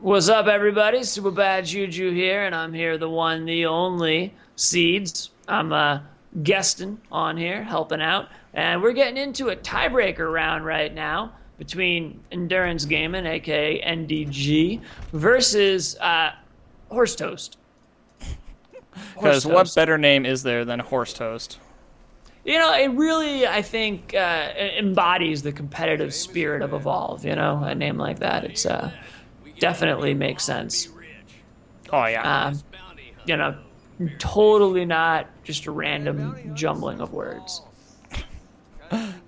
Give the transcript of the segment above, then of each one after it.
What's up, everybody? SuperBadJuju here, and I'm here, the one, the only, Seeds. I'm guesting on here, helping out, and we're getting into a tiebreaker round right now between nDurance Gaming, aka NDG, versus Horse Toast. Because what better name is there than Horse Toast? You know, it really, I think, embodies the competitive spirit of Evolve. You know, a name like that, it's definitely makes sense. Oh, yeah. You know, totally not just a random jumbling of words.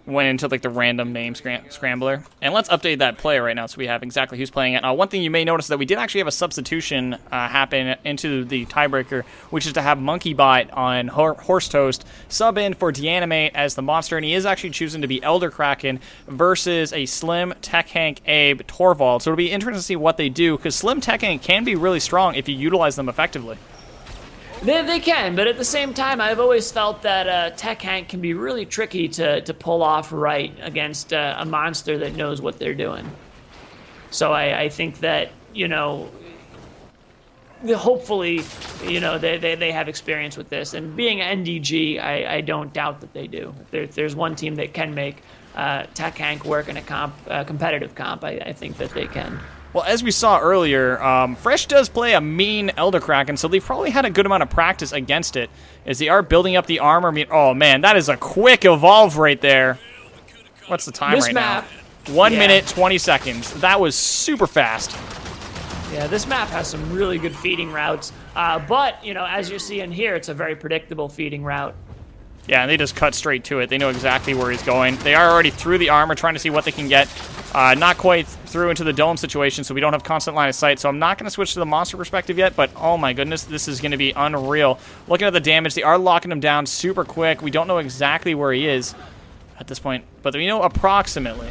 Went into like the random name scrambler. And let's update that player right now so we have exactly who's playing it. One thing you may notice is that we did actually have a substitution happen into the tiebreaker, which is to have MonkeyBot on Horse Toast sub in for Deanimate as the monster, and he is actually choosing to be Elder Kraken versus a Slim, Tech Hank, Abe, Torvald. So it'll be interesting to see what they do, because Slim, Tech Hank can be really strong if you utilize them effectively. They can, but at the same time, I've always felt that Tech Hank can be really tricky to pull off right against a monster that knows what they're doing. So I think that, you know, hopefully, you know, they have experience with this. And being NDG, I don't doubt that they do. If there's one team that can make Tech Hank work in a competitive comp, I think that they can. Well, as we saw earlier, Fresh does play a mean Elder Kraken, so they've probably had a good amount of practice against it, as they are building up the armor. I mean, oh man, that is a quick evolve right there. What's the time right now? 1 minute, 20 seconds. That was super fast. Yeah, this map has some really good feeding routes, but, you know, as you're seeing here, it's a very predictable feeding route. Yeah, and they just cut straight to it. They know exactly where he's going. They are already through the armor, trying to see what they can get. Not quite through into the dome situation, so we don't have constant line of sight. So I'm not going to switch to the monster perspective yet, but oh my goodness, this is going to be unreal. Looking at the damage, they are locking him down super quick. We don't know exactly where he is at this point, but we know approximately.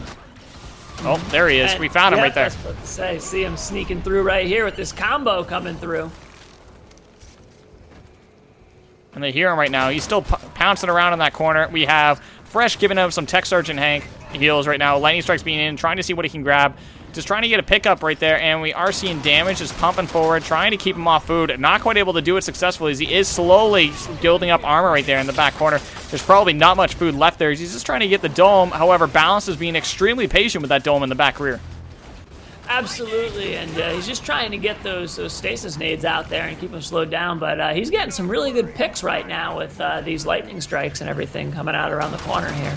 Oh, there he is. We found him right there. I was about to say, see him sneaking through right here with this combo coming through. And they hear him right now. He's still pouncing around in that corner. We have Fresh giving him some Tech Sergeant Hank heals right now. Lightning Strikes being in, trying to see what he can grab. Just trying to get a pickup right there, and we are seeing damage just pumping forward, trying to keep him off food. Not quite able to do it successfully, as he is slowly building up armor right there in the back corner. There's probably not much food left there. He's just trying to get the dome. However, Balance is being extremely patient with that dome in the back rear. Absolutely, and he's just trying to get those stasis nades out there and keep them slowed down, but he's getting some really good picks right now with these lightning strikes and everything coming out around the corner here.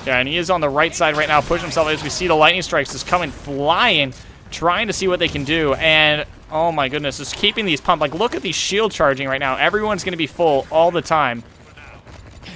Yeah, and he is on the right side right now, pushing himself as we see the lightning strikes just coming flying, trying to see what they can do, and oh my goodness, just keeping these pumped. Like, look at these shield charging right now. Everyone's going to be full all the time.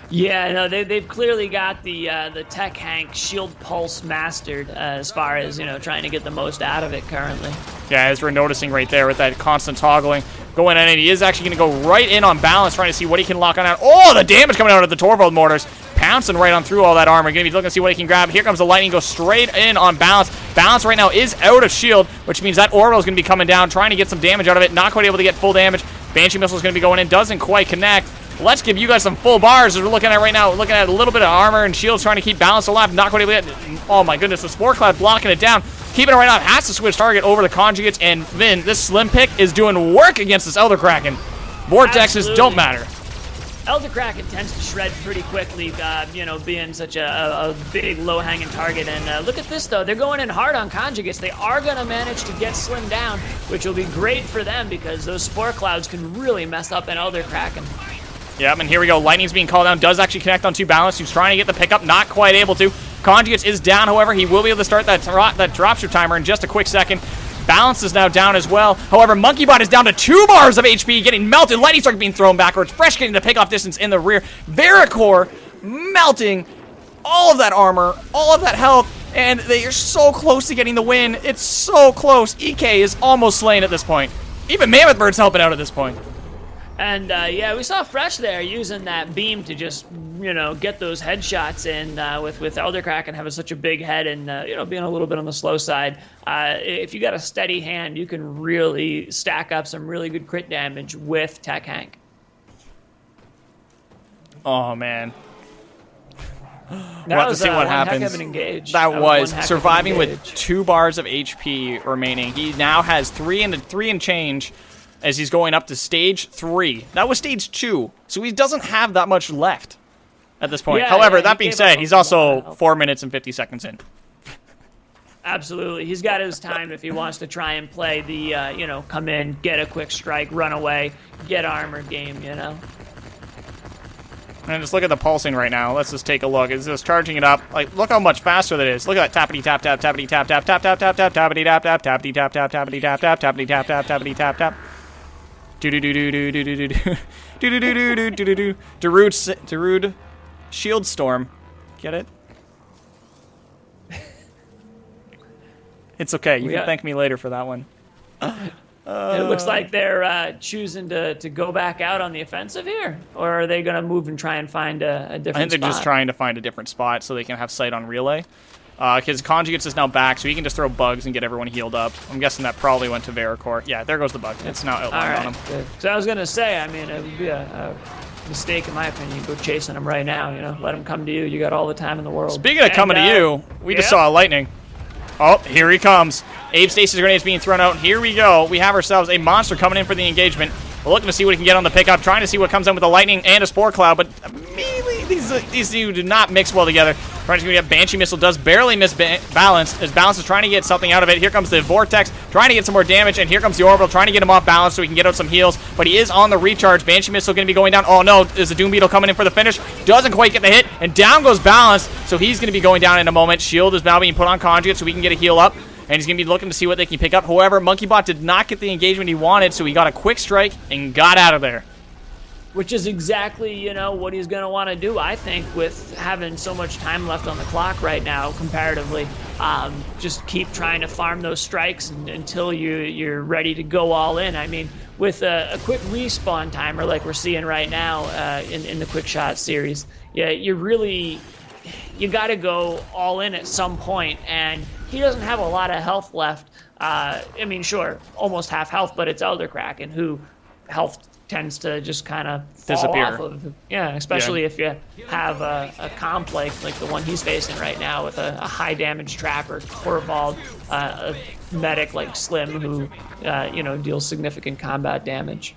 Yeah, no, they've clearly got the Tech Hank shield pulse mastered as far as, you know, trying to get the most out of it currently. Yeah, as we're noticing right there with that constant toggling going on, and he is actually going to go right in on Balance, trying to see what he can lock on out. Oh, the damage coming out of the Torvald mortars. Pouncing right on through all that armor. Going to be looking to see what he can grab. Here comes the lightning, goes straight in on Balance. Balance right now is out of shield, which means that orbital is going to be coming down, trying to get some damage out of it. Not quite able to get full damage. Banshee missile is going to be going in. Doesn't quite connect. Let's give you guys some full bars as we're looking at right now. Looking at a little bit of armor and shields, trying to keep Balance alive. Not quite able to get. Oh my goodness, the Spore Cloud blocking it down. Keeping it right now. Has to switch target over the conjugates, and Vin, this Slim pick is doing work against this Elder Kraken. Vortexes don't matter. Elder Kraken tends to shred pretty quickly, you know, being such a big, low-hanging target. And look at this, though. They're going in hard on conjugates. They are going to manage to get Slim down, which will be great for them because those Spore Clouds can really mess up an Elder Kraken. Yep, and here we go. Lightning's being called down. Does actually connect on 2 Balance. He's trying to get the pickup. Not quite able to. Conjugates is down, however. He will be able to start that dropship timer in just a quick second. Balance is now down as well. However, MonkeyBot is down to 2 bars of HP, getting melted. Lightning Strike being thrown backwards. Fresh getting the pick-off distance in the rear. Varicor melting all of that armor, all of that health, and they are so close to getting the win. It's so close. EK is almost slain at this point. Even Mammoth Bird's helping out at this point. And, yeah, we saw Fresh there using that beam to just, you know, get those headshots in with Elder Kraken having such a big head and, you know, being a little bit on the slow side. If you got a steady hand, you can really stack up some really good crit damage with Tech Hank. Oh, man. We'll have to see what happens. Heck of an engage. That was surviving with 2 bars of HP remaining. He now has 3 and change as he's going up to stage 3. That was stage 2, so he doesn't have that much left at this point. Yeah, however, that being said, he's also 4 minutes and 50 seconds in. Absolutely. He's got his time if he wants to try and play the, you know, come in, get a quick strike, run away, get armor game, you know? And just look at the pulsing right now. Let's just take a look. It's just charging it up. Like, look how much faster that is. Look at that tappity tap tap tappity tap tap tap tap tap tap tappity tap tap tappity tap tap tappity tap tap tappity tap tap tappity tap tap. Do do do do do do do do do do do do do do do. Darude Shield Storm. Get it? It's okay. You can thank me later for that one. It looks like they're choosing to go back out on the offensive here, or are they going to move and try and find a different spot? I think they're just trying to find a different spot so they can have sight on relay. Because Conjugates is now back, so he can just throw bugs and get everyone healed up. I'm guessing that probably went to Varicor. Yeah, there goes the bug. It's now outlined on him. Good. So I was going to say, I mean, it would be a mistake, in my opinion. Go chasing him right now, you know? Let him come to you. You got all the time in the world. Speaking of coming to you, we just saw a lightning. Oh, here he comes. Abe Stasis grenades being thrown out. Here we go. We have ourselves a monster coming in for the engagement. We're looking to see what he can get on the pickup, trying to see what comes in with the lightning and a spore cloud, but immediately these two do not mix well together. Trying to see what we have. Banshee Missile does barely miss balance, as Balance is trying to get something out of it. Here comes the Vortex, trying to get some more damage, and here comes the Orbital, trying to get him off balance so he can get out some heals, but he is on the recharge. Banshee Missile going to be going down. Oh no, is the Doom Beetle coming in for the finish? Doesn't quite get the hit, and down goes Balance, so he's going to be going down in a moment. Shield is now being put on Conjugate so we can get a heal up. And he's going to be looking to see what they can pick up. However, MonkeyBot did not get the engagement he wanted, so he got a quick strike and got out of there. Which is exactly, you know, what he's going to want to do, I think, with having so much time left on the clock right now, comparatively. Just keep trying to farm those strikes until you're ready to go all in. I mean, with a quick respawn timer like we're seeing right now in the QuickShot series, yeah, you got to go all in at some point, and he doesn't have a lot of health left. I mean, sure, almost half health, but it's Elder Kraken, who health tends to just kind of disappear. Off of. Yeah, especially if you have a comp like the one he's facing right now with a high damage trapper, Torvald, a medic like Slim, who you know, deals significant combat damage.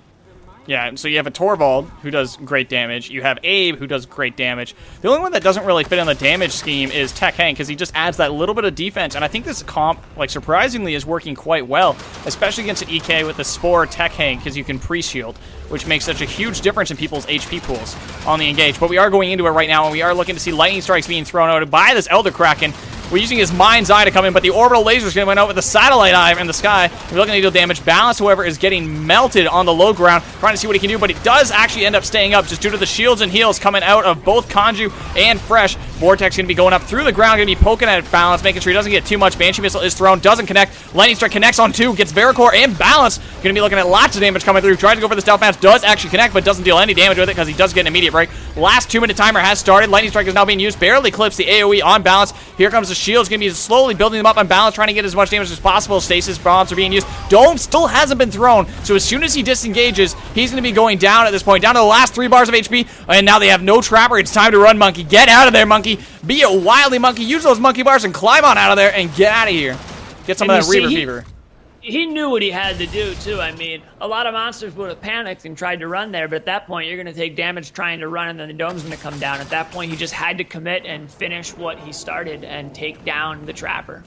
Yeah, so you have a Torvald, who does great damage. You have Abe, who does great damage. The only one that doesn't really fit in the damage scheme is Tech Hank, because he just adds that little bit of defense. And I think this comp, like, surprisingly, is working quite well, especially against an EK with the Spore Tech Hank, because you can pre-shield, which makes such a huge difference in people's HP pools on the engage. But we are going into it right now, and we are looking to see lightning strikes being thrown out by this Elder Kraken. We're using his Mind's Eye to come in, but the Orbital Laser is going to went out with the Satellite Eye in the sky. We're looking to deal damage. Balance, however, is getting melted on the low ground, trying to see what he can do, but he does actually end up staying up just due to the shields and heals coming out of both Conju and Fresh. Vortex going to be going up through the ground, going to be poking at Balance, making sure he doesn't get too much. Banshee Missile is thrown, doesn't connect. Lightning Strike connects on 2, gets Varicor and Balance. Going to be looking at lots of damage coming through. Tries to go for the Stealth Bounce, does actually connect, but doesn't deal any damage with it because he does get an immediate break. Last 2-minute timer has started. Lightning Strike is now being used, barely clips the AoE on Balance. Here comes the shields, going to be slowly building them up on Balance, trying to get as much damage as possible. Stasis bombs are being used. Dome still hasn't been thrown, so as soon as he disengages, he's going to be going down at this point, down to the last 3 bars of HP, and now they have no Trapper. It's time to run, Monkey. Get out of there, Monkey. Be a wily Monkey. Use those Monkey Bars and climb on out of there and get out of here. Get some of that Reaver Fever. He knew what he had to do, too. I mean, a lot of monsters would have panicked and tried to run there, but at that point, you're going to take damage trying to run, and then the dome's going to come down. At that point, he just had to commit and finish what he started and take down the Trapper.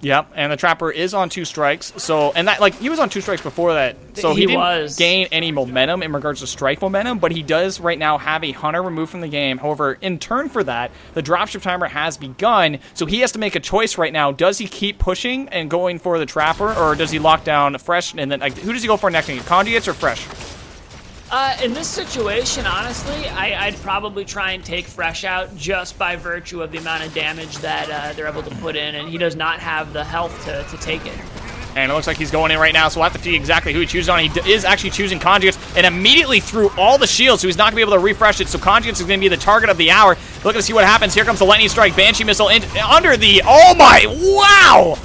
Yep, and the Trapper is on 2 strikes, so, and that, like, he was on 2 strikes before that, so he didn't gain any momentum in regards to strike momentum, but he does right now have a Hunter removed from the game. However, in turn for that, the dropship timer has begun, so he has to make a choice right now. Does he keep pushing and going for the Trapper, or does he lock down Fresh, and then, like, who does he go for next? Conjugates or Fresh? In this situation, honestly, I'd probably try and take Fresh out just by virtue of the amount of damage that they're able to put in, and he does not have the health to take it. And it looks like he's going in right now, so we'll have to see exactly who he chooses on. He is actually choosing Conjugates, and immediately threw all the shields, so he's not going to be able to refresh it, so Conjugates is going to be the target of the hour. Looking to see what happens. Here comes the Lightning Strike. Banshee Missile under the... Oh my... Wow!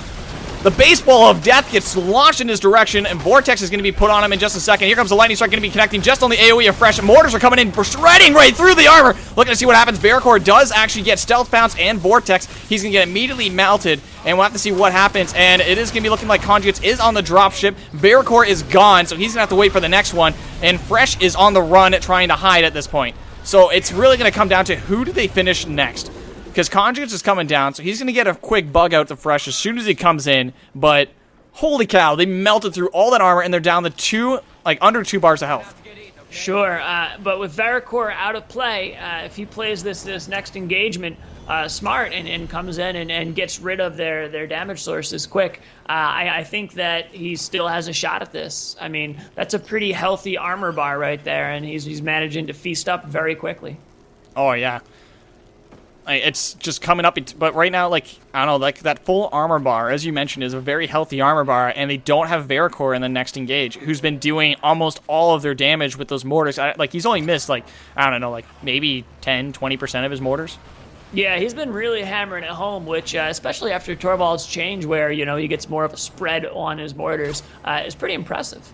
The baseball of death gets launched in his direction, and Vortex is going to be put on him in just a second. Here comes the lightning strike, going to be connecting just on the AoE of Fresh. Mortars are coming in, shredding right through the armor. Looking to see what happens. Varicor does actually get Stealth Pounce and Vortex. He's going to get immediately melted, and we'll have to see what happens. And it is going to be looking like Conjugates is on the dropship. Varicor is gone, so he's going to have to wait for the next one. And Fresh is on the run, trying to hide at this point. So it's really going to come down to who do they finish next. Because Conjugates is coming down, so he's going to get a quick bug out to Fresh as soon as he comes in. But holy cow, they melted through all that armor, and they're down to under 2 bars of health. Sure, but with Varicor out of play, if he plays this next engagement smart and comes in and gets rid of their damage sources quick, I think that he still has a shot at this. I mean, that's a pretty healthy armor bar right there, and he's managing to feast up very quickly. Oh, yeah. It's just coming up, but right now, I don't know, that full armor bar, as you mentioned, is a very healthy armor bar, and they don't have Varicor in the next engage, who's been doing almost all of their damage with those mortars. He's only missed, I don't know, maybe 10, 20% of his mortars. Yeah, he's been really hammering it home, which, especially after Torvald's change, where, he gets more of a spread on his mortars, is pretty impressive.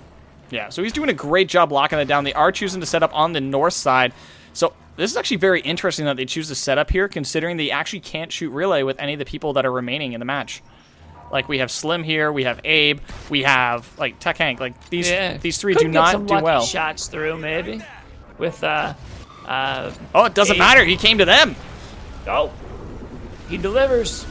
Yeah, so he's doing a great job locking it down. They are choosing to set up on the north side, so this is actually very interesting that they choose to set up here, considering they actually can't shoot relay with any of the people that are remaining in the match. We have Slim here, we have Abe, we have, Tech Hank. These three do not do well. Shots through, maybe, with, oh, it doesn't Abe. matter. He came to them. Oh, he delivers.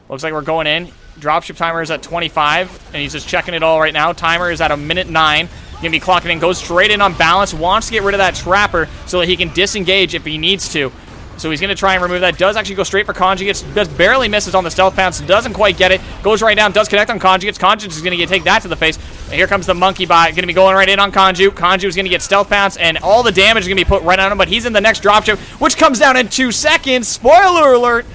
Looks like we're going in. Dropship timer is at 25, and he's just checking it all right now. Timer is at 1:09. Gonna be clocking in, goes straight in on balance, wants to get rid of that trapper so that he can disengage if he needs to. So he's gonna try and remove that. Does actually go straight for Conjugates, just barely misses on the Stealth Pounce, doesn't quite get it, goes right down, does connect on Conjugates. Conjugates is gonna take that to the face. And here comes the Monkey Bot, gonna be going right in on Conju. Conju is gonna get Stealth Pounce, and all the damage is gonna be put right on him, but he's in the next dropship, which comes down in 2 seconds. Spoiler alert!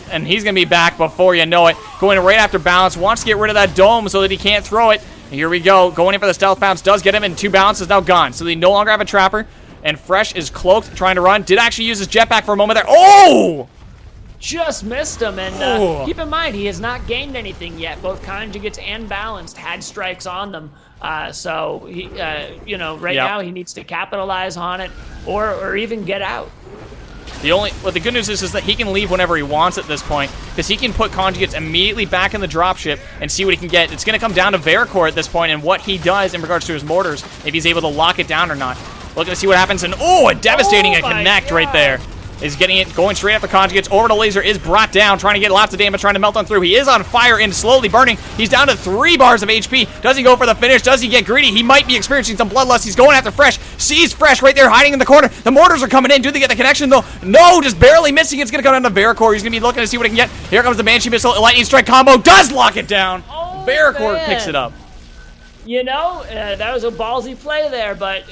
And he's gonna be back before you know it. Going right after balance, wants to get rid of that dome so that he can't throw it. Here we go, going in for the Stealth Pounce, does get him, and 2 balance is now gone. So they no longer have a trapper, and Fresh is cloaked, trying to run. Did actually use his jetpack for a moment there. Oh! Just missed him, and keep in mind, he has not gained anything yet. Both Conjugates and Balanced had strikes on them. So, he, right now he needs to capitalize on it or even get out. The good news is that he can leave whenever he wants at this point, because he can put Conjugates immediately back in the dropship and see what he can get. It's going to come down to Varicor at this point and what he does in regards to his mortars, if he's able to lock it down or not. Looking to see what happens, and a devastating connect right there. Is getting it, going straight after Conjugates. Orbital Laser is brought down, trying to get lots of damage, trying to melt on through. He is on fire and slowly burning. He's down to 3 bars of HP. Does he go for the finish? Does he get greedy? He might be experiencing some bloodlust. He's going after Fresh. Sees Fresh right there hiding in the corner. The mortars are coming in. Do they get the connection, though? No, just barely missing. It's going to come down to Varicor. He's going to be looking to see what he can get. Here comes the Banshee Missile. Lightning Strike combo does lock it down. Varicor picks it up. That was a ballsy play there, but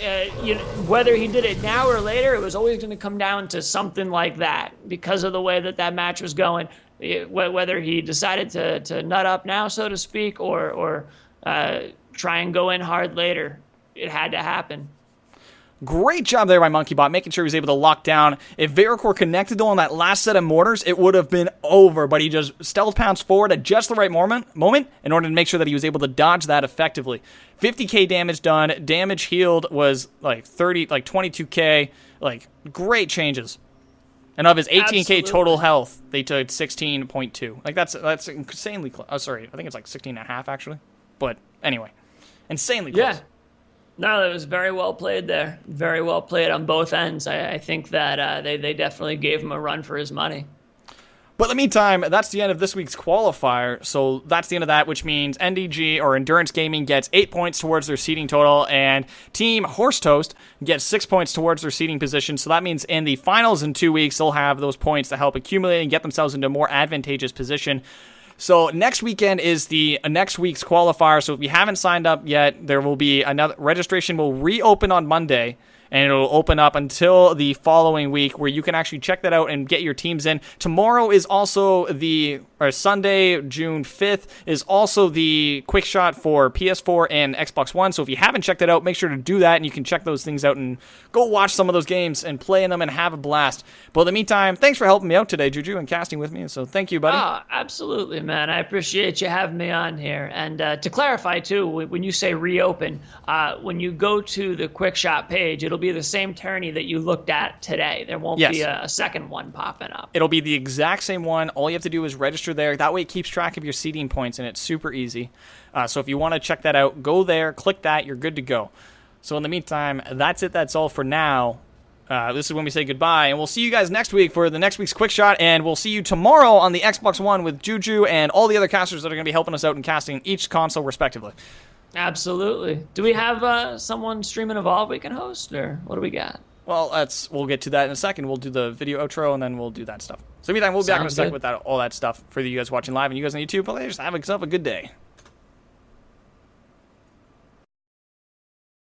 whether he did it now or later, it was always going to come down to something like that because of the way that match was going. Whether he decided to nut up now, so to speak, or try and go in hard later, it had to happen. Great job there by MonkeyBot, making sure he was able to lock down. If Varicor connected though on that last set of mortars, it would have been over, but he just stealth pounced forward at just the right moment in order to make sure that he was able to dodge that effectively. 50k damage done, damage healed was 22k, great changes. And of his 18k total health, they took 16.2. That's insanely close. Oh, sorry, I think it's 16 and a half actually. But anyway, insanely close. Yeah. No, it was very well played there. Very well played on both ends. I think that they definitely gave him a run for his money. But in the meantime, that's the end of this week's qualifier. So that's the end of that, which means NDG or Endurance Gaming gets 8 points towards their seeding total, and Team Horse Toast gets 6 points towards their seeding position. So that means in the finals in 2 weeks, they'll have those points to help accumulate and get themselves into a more advantageous position. So next weekend is the next week's qualifier. So if you haven't signed up yet, there will be another registration will reopen on Monday, and it'll open up until the following week where you can actually check that out and get your teams in. Tomorrow is also Sunday, June 5th, is also the QuickShot for PS4 and Xbox One. So if you haven't checked it out, make sure to do that, and you can check those things out and go watch some of those games and play in them and have a blast. But in the meantime, thanks for helping me out today, Juju, and casting with me. So thank you, buddy. Oh, absolutely, man. I appreciate you having me on here. And to clarify, too, when you say reopen, when you go to the QuickShot page, it'll be the same tourney that you looked at today. There won't be a second one popping up. It'll be the exact same one. All you have to do is register there. That way it keeps track of your seeding points, and it's super easy. So if you want to check that out, go there, click that, you're good to go. So in the meantime, that's it. That's all for now. This is when we say goodbye, and we'll see you guys next week for the next week's QuickShot, and we'll see you tomorrow on the Xbox One with Juju and all the other casters that are going to be helping us out in casting each console respectively. Absolutely. Do we have someone streaming Evolve we can host, or what do we got? Well, we'll get to that in a second. We'll do the video outro, and then we'll do that stuff. So meantime, we'll be back in a second with all that stuff for you guys watching live, and you guys on YouTube. Well, just have yourself a good day.